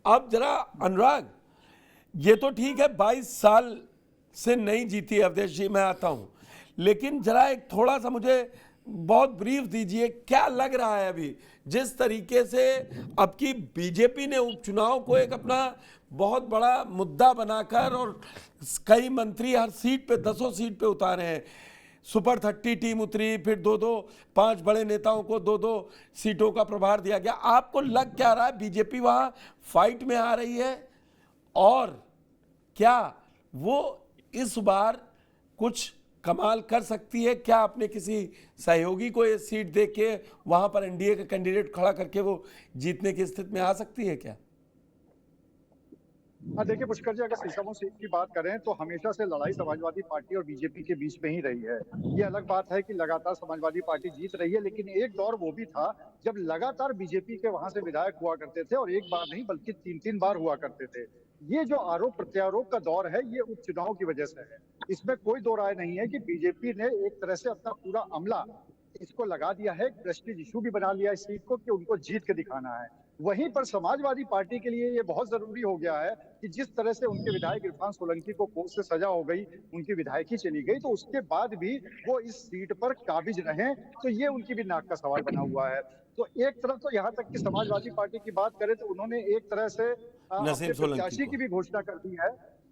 अब जरा अनुराग, ये तो ठीक है 22 साल से नहीं जीती अवधेश जी, मैं आता हूं, लेकिन जरा एक थोड़ा सा मुझे बहुत ब्रीफ दीजिए, क्या लग रहा है अभी जिस तरीके से अब की बीजेपी ने उपचुनाव को एक अपना बहुत बड़ा मुद्दा बनाकर और कई मंत्री हर सीट पे 10 सीट पे उतारे हैं, सुपर 30 टीम उतरी, फिर दो दो 5 बड़े नेताओं को 2-2 सीटों का प्रभार दिया गया। आपको लग क्या रहा है, बीजेपी वहां फाइट में आ रही है और क्या वो इस बार कुछ कमाल कर सकती है? क्या अपने किसी सहयोगी को ये सीट दे के वहां पर एनडीए का कैंडिडेट खड़ा करके वो जीतने की स्थिति में आ सकती है क्या? हाँ, देखिए पुष्कर जी, अगर सीसामऊ सीट की बात करें तो हमेशा से लड़ाई समाजवादी पार्टी और बीजेपी के बीच में ही रही है। ये अलग बात है कि लगातार समाजवादी पार्टी जीत रही है, लेकिन एक दौर वो भी था जब लगातार बीजेपी के वहां से विधायक हुआ करते थे और एक बार नहीं बल्कि 3-3 बार हुआ करते थे। ये जो आरोप प्रत्यारोप का दौर है, ये उपचुनाव की वजह से है। इसमें कोई दो राय नहीं है कि बीजेपी ने एक तरह से अपना पूरा अमला इसको लगा दिया है, प्रेस्टीज इशू भी बना लिया इस सीट को कि उनको जीत के दिखाना है। वहीं पर समाजवादी पार्टी के लिए ये बहुत जरूरी हो गया है कि जिस तरह से उनके विधायक इरफान सोलंकी को कोर्ट से सजा हो गई, उनकी विधायकी चली गई, तो उसके बाद भी वो इस सीट पर काबिज रहें, तो ये उनकी भी नाक का सवाल बना हुआ है। तो एक तरफ तो यहाँ तक कि समाजवादी पार्टी की बात करें तो उन्होंने एक तरह से नसीम अपने सोलंकी प्रत्याशी को। की भी घोषणा कर दी है,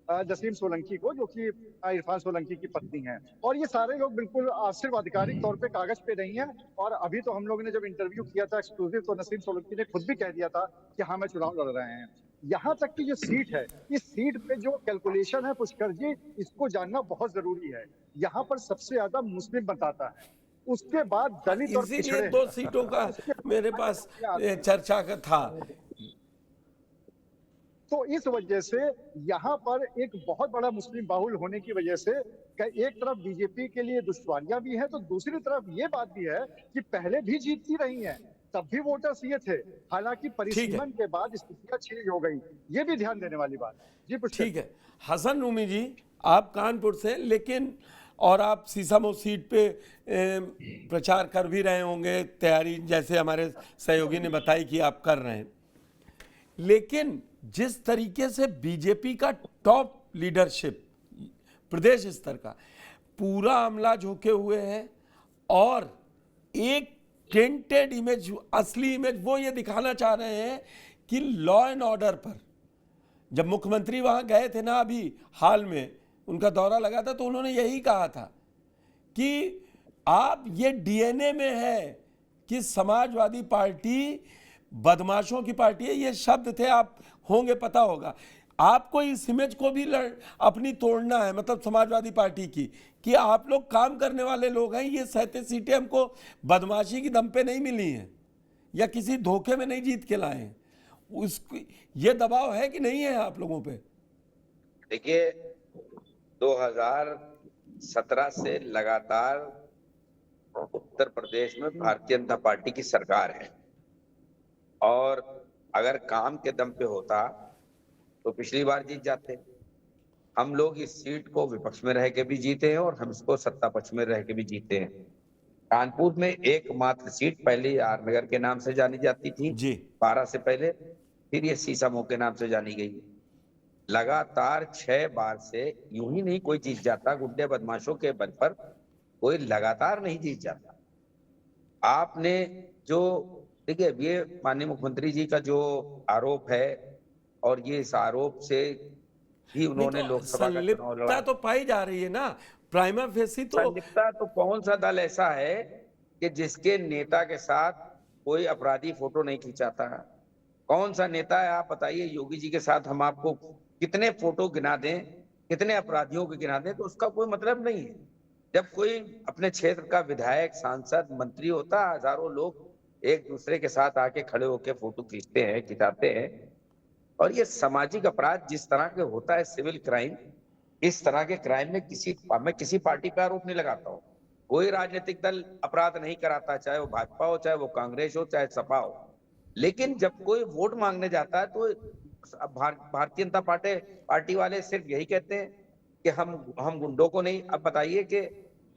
नसीम सोलंकी को, जो कि इरफान सोलंकी की पत्नी है। और ये सारे लोग बिल्कुल सिर्फ आधिकारिक तौर पे कागज पे नहीं है। और अभी तो हम लोगों ने जब इंटरव्यू किया था एक्सक्लूसिव, तो नसीम सोलंकी ने खुद भी कह दिया था कि हाँ, मैं चुनाव लड़ रहे हैं। यहाँ तक की जो सीट है, इस सीट पे जो कैलकुलेशन है पुष्कर जी, इसको जानना बहुत जरूरी है। यहाँ पर सबसे ज्यादा मुस्लिम मत आता है, उसके बाद हाँ, दलित और इसीलिए पिछड़े 2 हैं, सीटों का उसके मेरे बाद पास ये आते हैं। चर्चा का था। तो इस वजह से यहाँ पर एक बहुत बड़ा मुस्लिम बाहुल होने की वजह से एक तरफ बीजेपी के लिए दुश्वारियां भी हैं, तो दूसरी तरफ ये बात भी है कि पहले भी जीतती रही हैं, तब भी वोटर्स ये थे। हालांकि ठीक है, परिसीमन के बाद स्थितियां चेंज हो गई, ये भी ध्यान देने वाली बात है। जी पुष्कर ठीक जी। है। हसन रूमी जी, आप कानपुर से, लेकिन और आप सीसामऊ सीट पे प्रचार कर भी रहे होंगे, तैयारी जैसे हमारे सहयोगी ने बताई कि आप कर रहे हैं, लेकिन जिस तरीके से बीजेपी का टॉप लीडरशिप प्रदेश स्तर का पूरा अमला झोंके हुए है और एक टेंटेड इमेज, असली इमेज वो ये दिखाना चाह रहे हैं कि लॉ एंड ऑर्डर पर, जब मुख्यमंत्री वहां गए थे ना अभी हाल में, उनका दौरा लगा था, तो उन्होंने यही कहा था कि आप, ये डीएनए में है कि समाजवादी पार्टी बदमाशों की पार्टी है, ये शब्द थे, आप होंगे पता होगा आपको। इस इमेज को भी अपनी तोड़ना है, मतलब समाजवादी पार्टी की, कि आप लोग काम करने वाले लोग हैं, ये 37 सीटें हमको बदमाशी की दम पे नहीं मिली हैं या किसी धोखे में नहीं जीत के लाए हैं। उसकी ये दबाव है कि नहीं है आप लोगों पे? देखिए, 2017 से लगातार उत्तर प्रदेश में भारतीय जनता पार्टी की सरकार है और अगर काम के दम पे होता तो पिछली बार जीत जाते। हम लोग इस सीट को विपक्ष में रह के भी जीते हैं और हम इसको सत्ता पक्ष में रह के भी जीते हैं। कानपुर में एकमात्र सीट पहले आर नगर के नाम से जानी जाती थी जी 12 से पहले, फिर ये सीसामऊ के नाम से जानी गई। लगातार 6 बार से यूं ही नहीं कोई जीत जाता, गुंडे बदमाशों के बल पर कोई लगातार नहीं जीत जाता। आपने जो, देखिए, ये माननीय मुख्यमंत्री जी का जो आरोप है और ये इस आरोप से ही नहीं, उन्होंने तो लोकसभा का चुनाव संलिप्तता लड़ा। तो पाई जा रही है ना, प्राइमा फेसी तो। संलिप्तता तो कौन सा दल ऐसा है कि जिसके नेता के साथ कोई अपराधी फोटो नहीं खिंचाता? कौन सा नेता है, आप बताइए। योगी जी के साथ हम आपको कितने फोटो गिना दें, कितने अपराधियों को गिना दें, तो उसका कोई मतलब नहीं है। जब कोई अपने क्षेत्र का विधायक, सांसद, मंत्री होता, हजारों लोग एक दूसरे के साथ आके खड़े होकर फोटो खींचते हैं, खिंचाते हैं। और ये सामाजिक अपराध जिस तरह के होता है, सिविल क्राइम, इस तरह के क्राइम में मैं किसी पार्टी का आरोप नहीं लगाता हूँ। कोई राजनीतिक दल अपराध नहीं कराता, चाहे वो भाजपा हो, चाहे वो कांग्रेस हो, चाहे सपा हो। लेकिन जब कोई वोट मांगने जाता है तो भारतीय जनता पार्टी वाले सिर्फ यही कहते हैं कि हम गुंडों को नहीं। अब बताइए कि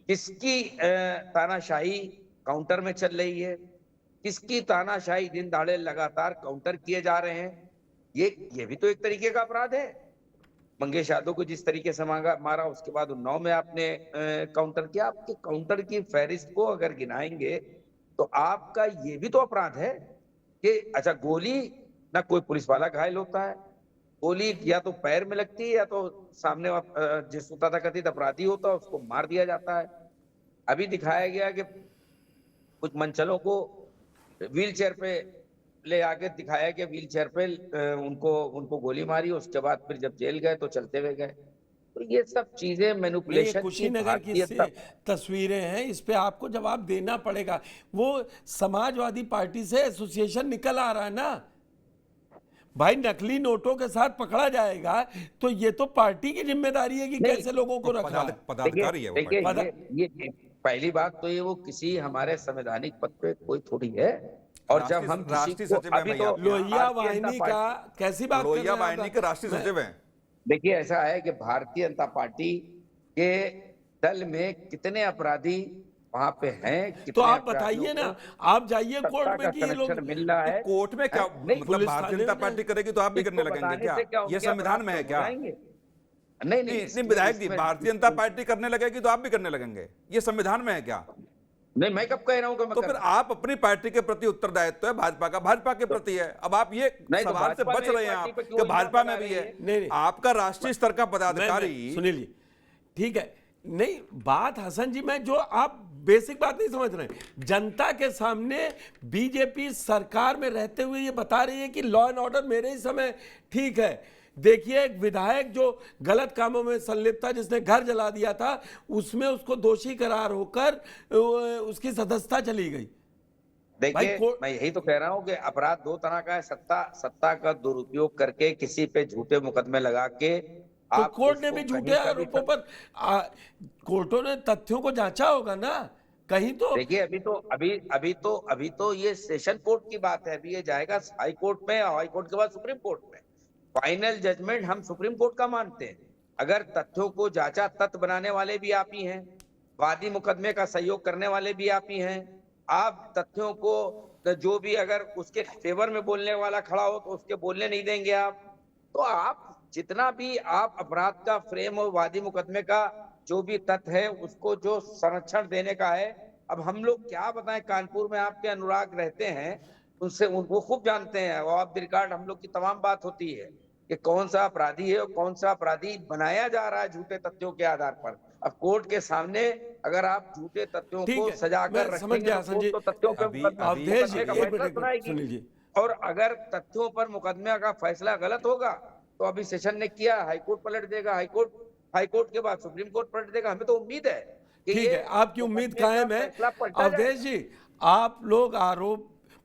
किसकी तानाशाही काउंटर में चल रही है, किसकी तानाशाही दिन दहाड़े लगातार काउंटर किए जा रहे हैं। ये भी तो एक तरीके का अपराध है। मंगेश यादव को जिस तरीके से मारा, उसके बाद उन्नाव में आपने काउंटर किया। आपके काउंटर की फहरिस्त को अगर गिनाएंगे तो आपका ये भी तो अपराध है कि अच्छा, गोली ना कोई पुलिस वाला घायल होता है, गोली या तो पैर में लगती है या तो सामने जिस तथाकथित अपराधी होता है उसको मार दिया जाता है। अभी दिखाया गया कि कुछ मंचलों को व्हील चेयर पे ले आके दिखाया कि व्हील चेयर पे उनको गोली मारी, उसके बाद फिर जब जेल गए तो चलते हुए गए। तो ये सब चीजें नहीं, ये मैनिपुलेशन की कुशीनगर की तस्वीरें हैं, इस पे आपको जवाब देना पड़ेगा। वो समाजवादी पार्टी से एसोसिएशन निकल आ रहा है ना भाई, नकली नोटों के साथ पकड़ा जाएगा तो ये तो पार्टी की जिम्मेदारी है कि कैसे लोगों को रखा है। पदाधिकारी है वो देखिए पार्टी। ये पहली बात तो ये वो किसी हमारे संवैधानिक पद पे कोई थोड़ी है। और जब हम राष्ट्रीय किसी को सचिव है अभी भैया, तो लोहिया भारतीय जनता वाहिनी का पार्टी- कैसी बात कर रहे लोहिया हैं आप? वाहिनी के राष्ट्रीय सचिव हैं। देखिए ऐसा है कि भारतीय जनता पार्टी के दल में कितने अपराधी वहां पे हैं, तो कितने आप अपराधियों बताइए ना, को आप जाइए सत्ता कोर्ट का में कि ये लोग कनेक्शन मिल रहा है। कोर्ट में क्या नहीं, मतलब पुलिस भारतीय थाने जनता में- पार्टी करेगी तो आप भी करने इसको लगेंगे बताने क्या? से क्या ये उनके संविधान में है अपराध क्या? बढ़ाएंगे? नहीं नहीं विधायक जी, भारतीय जनता पार्टी करने लगेगी तो आप भी करने लगेंगे, ये संविधान में है क्या? नहीं, मैं कब कह रहा हूँ कि मैं तो कर फिर रहा हूं? आप अपनी पार्टी के प्रति उत्तरदायित्व है भाजपा का, भाजपा के प्रति है। अब आप ये नहीं, तो सवाल से भाजपा बच में रहे हैं पार्टी आप पे क्यों कि इल्जाम भाजपा में लगा भी रही है। है? नहीं। आपका राष्ट्रीय स्तर का पदाधिकारी सुनील जी, ठीक है, नहीं बात हसन जी, मैं जो आप बेसिक बात नहीं समझ रहे हैं। जनता के सामने बीजेपी सरकार में रहते हुए ये बता रही है कि लॉ एंड ऑर्डर मेरे ही समय ठीक है। देखिए, एक विधायक जो गलत कामों में संलिप्त था, जिसने घर जला दिया था, उसमें उसको दोषी करार होकर उसकी सदस्यता चली गई। देखिए, मैं यही तो कह रहा हूँ कि अपराध दो तरह का है। सत्ता का दुरुपयोग करके किसी पे झूठे मुकदमे लगा के तो आप कोर्ट ने उसको भी कहीं झूठे का भी आरोपों पर कोर्टों ने तथ्यों को जांचा होगा ना कहीं तो। देखिए, अभी तो ये सेशन कोर्ट की बात है। अभी ये जाएगा हाई कोर्ट में, हाई कोर्ट के बाद सुप्रीम कोर्ट में। फाइनल जजमेंट हम सुप्रीम कोर्ट का मानते हैं। अगर तथ्यों को जांचा, तथ्य बनाने वाले भी आप ही हैं, वादी मुकदमे का सहयोग करने वाले भी आप ही हैं। आप तथ्यों को जो भी अगर उसके फेवर में बोलने वाला खड़ा हो तो उसके बोलने नहीं देंगे आप। तो आप जितना भी आप अपराध का फ्रेम और वादी मुकदमे का जो भी तथ्य है उसको जो संरक्षण देने का है। अब हम लोग क्या बताएं, कानपुर में आपके अनुराग रहते हैं, उनसे वो खूब जानते हैं। और ऑफ द रिकॉर्ड हम लोग की तमाम बात होती है कि कौन सा अपराधी है और कौन सा अपराधी बनाया जा रहा है झूठे तथ्यों के आधार पर। अब कोर्ट के सामने अगर आप झूठे तथ्यों ठीक को है, सजाकर मैं समझ रखेंगे गया तो संजय। कोर्ट तो तथ्यों पे अभी- मुकदमा अभी- अवधेश का जी, एक फैसला मिनट सुनाएगी। सुनील जी, और अगर तथ्यों पर मुकदमे का फैसला गलत होगा तो अभी सेशन ने किया, हाईकोर्ट पलट देगा, हाईकोर्ट के बाद सुप्रीम कोर्ट पलट देगा। हमें तो उम्मीद है कि ठीक ये है, आपकी उम्मीद मुकदमे का कायम है। फैसला पलटा अवधेश जी, आप लोग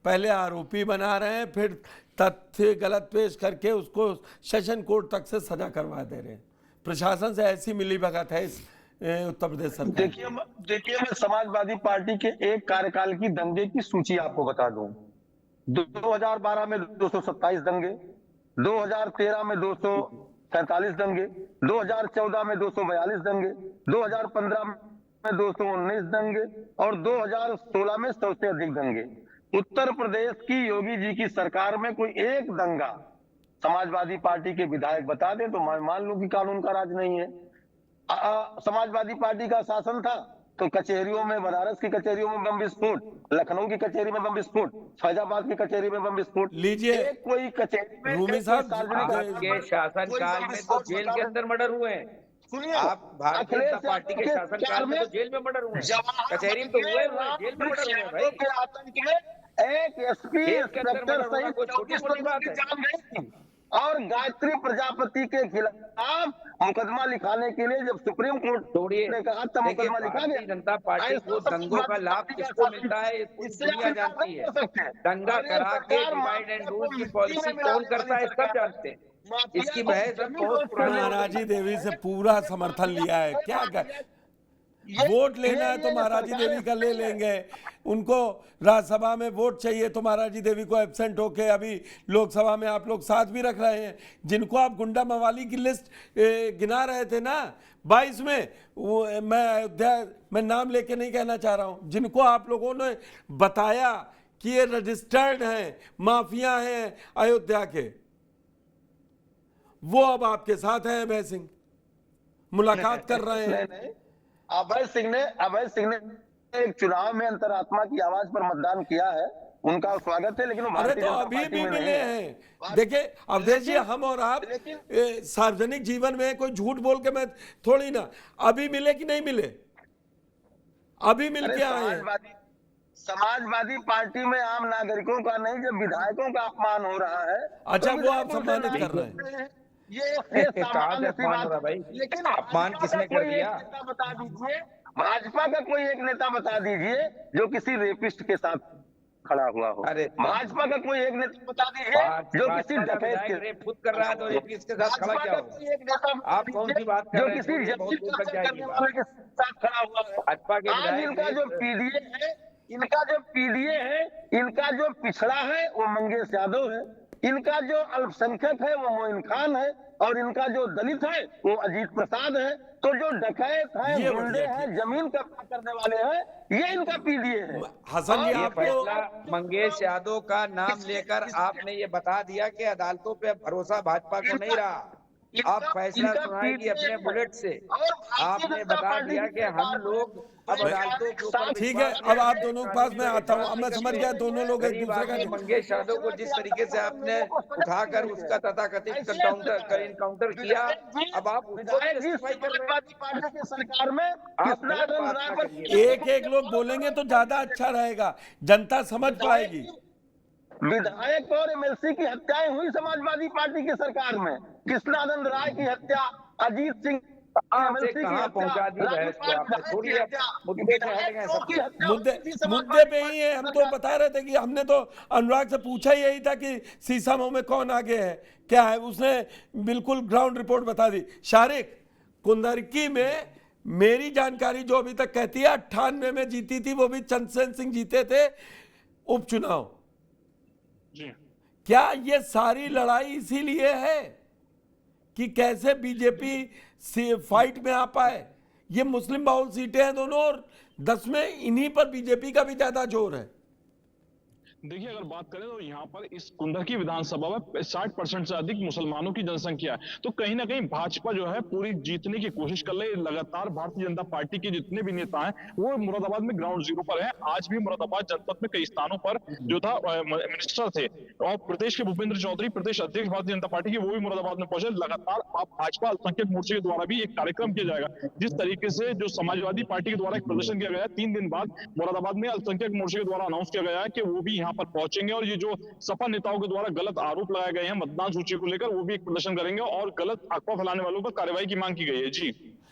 पहले आरोपी बना रहे हैं, फिर तथ्य गलत पेश करके उसको सेशन कोर्ट तक से सजा करवा दे रहे हैं। प्रशासन से ऐसी मिलीभगत है इस उत्तर प्रदेश सरकार। देखिए मैं समाजवादी पार्टी के एक कार्यकाल की दंगे की सूची आपको बता दूं। 2012 में 227 दंगे, 2013 में 243 दंगे, 2014 में 242 दंगे, 2015 में 219 दंगे और 2016 में 100 से अधिक दंगे। उत्तर प्रदेश की योगी जी की सरकार में कोई एक दंगा समाजवादी पार्टी के विधायक बता दे तो मान लो कि कानून का राज नहीं है। समाजवादी पार्टी का शासन था तो कचहरियों में, बनारस की कचहरियों में बम विस्फोट, लखनऊ की कचहरी में बम विस्फोट, फैजाबाद की कचहरी में बम विस्फोट। लीजिए कोई कचहरी में रूमी साहब, आपके शासनकाल में तो जेल के अंदर मर्डर हुए हैं। सुनिए, आप भारतीय जनता पार्टी के शासनकाल में तो जेल में मर्डर हुए हैं, कचहरी में तो हुए, जेल में मर्डर हुए हैं भाई। के आतंक में एक एसपी इंस्पेक्टर सहित 24 लोगों की जान गई थी। और गायत्री प्रजापति के खिलाफ मुकदमा लिखाने के लिए जब सुप्रीम कोर्ट ने कहा तब देखिए, मुकदमा लिखा भारतीय गया। जनता पार्टी को दंगों का लाभ किसको मिलता है इसको दुनिया जानती है। दंगा करा के डिवाइड एंड रूल की पॉलिसी कौन करता है सब जानते हैं। इसकी बहस अब बहुत पुरानी हो गई। महाराजी देवी से पूरा समर्थन लिया है, क्या कर वोट लेना है तो महाराजी देवी का ले लेंगे। उनको राज्यसभा में वोट चाहिए तो महाराजी देवी को एब्सेंट होके अभी लोकसभा में आप लोग साथ भी रख रहे हैं। जिनको आप गुंडा मवाली की लिस्ट गिना रहे थे ना 22 में, वो मैं अयोध्या में नाम लेके नहीं कहना चाह रहा हूं, जिनको आप लोगों ने बताया कि ये रजिस्टर्ड हैं, माफिया हैं अयोध्या के, वो अब आपके साथ है अभय सिंह, मुलाकात कर रहे हैं। नहीं, अभय सिंह ने एक चुनाव में अंतरात्मा की आवाज पर मतदान किया है, उनका स्वागत है, लेकिन वो अरे भारतीय तो जनता अभी पार्टी भी में नहीं मिले है। हैं। देखिए अवधेश जी, हम और आप सार्वजनिक जीवन में कोई झूठ बोल के मैं थोड़ी ना, अभी मिले कि नहीं मिले, अभी मिल अरे के आए हैं। समाजवादी पार्टी में आम नागरिकों का नहीं, जब विधायकों का अपमान हो रहा है। अच्छा, तो वो आप विधायकों से सम्मानित कर नाराज रहे हैं। ये कहाँ सामान्य से सी अपमान हो बात रहा भाई? है। लेकिन अपमान भाजपा किसने का कर कोई दिया? एक नेता बता दीजिए, भाजपा का कोई एक नेता बता दीजिए जो किसी रेपिस्ट के साथ खड़ा हुआ हो। अरे भाजपा का कोई एक नेता बता दीजिए जो किसी भाजपा का डकैत विधायक के रेप खुद कर रहा है तो रेप किसके साथ खड़ा भाजपा क्या का हो? कोई एक नेता बता आप कौन सी दीजिए बात कर जो रहे हैं? किसी छोड़िए, बहुत जमीन दूर तक कब्जा जाएगी करने बात। वाले के साथ खड़ा हुआ है। भाजपा के आज विधायक इनका जो पीडीए है, इनका जो पिछड़ा है वो मंगेश यादव है, इनका जो अल्पसंख्यक है वो मोइन खान है, और इनका जो दलित है वो अजीत प्रसाद है। तो जो डकैत है, ये गुंडे बढ़िया हैं, जमीन कब्जा करने वाले हैं, ये इनका पीडीए है। हसन जी, ये आपको फैसला मंगेश यादव का नाम लेकर आपने ये बता दिया कि अदालतों पे भरोसा भाजपा को नहीं रहा। आप फैसला सुनाएगी अपने बुलेट से। आपने बता दिया कि हम लोग अब अदालतों के ऊपर ठीक है, अब आप दोनों के पास मैं आता हूँ। अब मैं समझ गया दोनों लोग एक गरीब दूसरे आदमी का। मंगेश यादव को जिस तरीके से आपने उठाकर उसका तथाकथित इनकाउंटर किया, अब आप उसको विधायक जी justify कर रहे हैं। समाजवादी पार्टी की सरकार में आप कितना गलत रंग बात राय ना पर करिए। एक एक लोग बोलेंगे तो ज्यादा अच्छा रहेगा, जनता समझ पाएगी। विधायक और एमएलसी की हत्याएं हुई समाजवादी पार्टी की सरकार में। कृष्णानंद राय की हत्या, अजीत सिंह आपसे कहाँ पहुंचा दी बहस को आपने? छोड़िए, मुद्दे से हट गए सब। मुद्दे पे ही है। हम तो बता रहे थे कि हमने तो अनुराग से पूछा ही यही था कि सीसामऊ में कौन आगे है, क्या है। उसने बिल्कुल ग्राउंड रिपोर्ट बता दी। शारिक, कुंदरकी में मेरी जानकारी जो अभी तक कहती है 98 में जीती थी, वो भी चंद्रसेन सिंह जीते थे उपचुनाव। क्या ये सारी लड़ाई इसीलिए है कि कैसे बीजेपी से फाइट में आ पाए? ये मुस्लिम बहुल सीटें हैं दोनों, और 10 में इन्हीं पर बीजेपी का भी ज्यादा जोर है। देखिए, अगर बात करें तो यहाँ पर इस कुंदरकी विधानसभा में 60% से अधिक मुसलमानों की जनसंख्या है। तो कहीं ना कहीं भाजपा जो है पूरी जीतने की कोशिश कर रही है। लगातार भारतीय जनता पार्टी के जितने भी नेता हैं वो मुरादाबाद में ग्राउंड जीरो पर हैं। आज भी मुरादाबाद जनपद में कई स्थानों पर जो था मिनिस्टर थे, और प्रदेश के भूपेंद्र चौधरी, प्रदेश अध्यक्ष भारतीय जनता पार्टी के, वो भी मुरादाबाद में पहुंचे। लगातार भाजपा अल्पसंख्यक मोर्चे के द्वारा भी एक कार्यक्रम किया जाएगा। जिस तरीके से जो समाजवादी पार्टी के द्वारा एक प्रदर्शन किया गया है 3 दिन बाद मुरादाबाद में, अल्पसंख्यक मोर्चे के द्वारा अनाउंस किया गया है कि वो भी यहाँ पर पहुंचेंगे, और ये जो सपा नेताओं के द्वारा गलत आरोप लगाए गए हैं मतदान सूची को लेकर, वो भी एक प्रदर्शन करेंगे और गलत अफवाह फैलाने वालों पर कार्रवाई की मांग की गई है। जी।